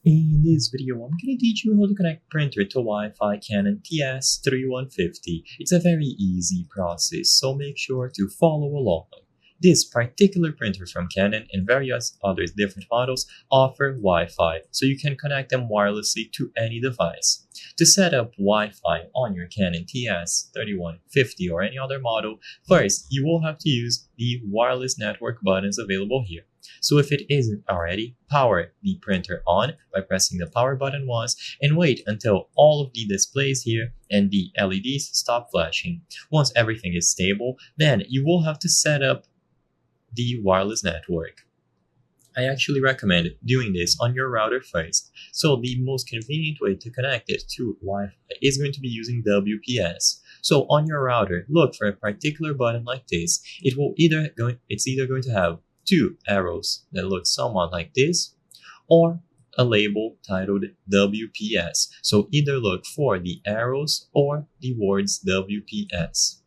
In this video, I'm going to teach you how to connect printer to Wi-Fi Canon TS3150. It's a very easy process, so make sure to follow along. This particular printer from Canon and various other different models offer Wi-Fi, so you can connect them wirelessly to any device. To set up Wi-Fi on your Canon TS3150 or any other model, first you will have to use the wireless network buttons available here. So if it isn't already, power the printer on by pressing the power button once and wait until all of the displays here and the LEDs stop flashing. Once everything is stable, then you will have to set up the wireless network. I actually recommend doing this on your router first. So the most convenient way to connect it to Wi-Fi is going to be using WPS. So on your router, look for a particular button like this. It's either going to have two arrows that look somewhat like this, or a label titled WPS. So either look for the arrows or the words WPS.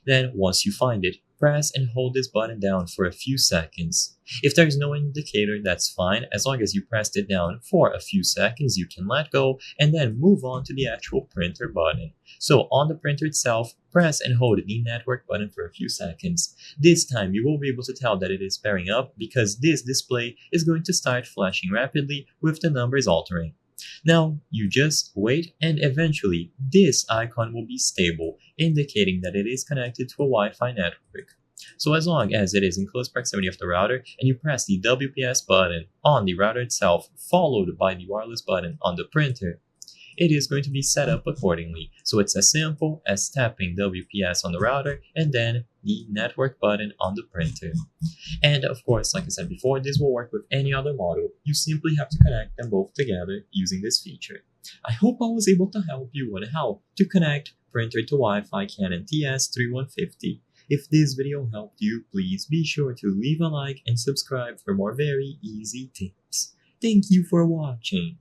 Then once you find it, press and hold this button down for a few seconds. If there's no indicator, that's fine. As long as you pressed it down for a few seconds, you can let go and then move on to the actual printer button. So on the printer itself, press and hold the network button for a few seconds. This time you will be able to tell that it is pairing up because this display is going to start flashing rapidly with the numbers altering. Now, you just wait and eventually this icon will be stable, indicating that it is connected to a Wi-Fi network. So as long as it is in close proximity of the router and you press the WPS button on the router itself followed by the wireless button on the printer, it is going to be set up accordingly. So it's as simple as tapping WPS on the router and then the network button on the printer. And of course, like I said before, this will work with any other model. You simply have to connect them both together using this feature. I hope I was able to help you on how to connect printer to Wi-Fi Canon TS3150. If this video helped you, please be sure to leave a like and subscribe for more very easy tips. Thank you for watching.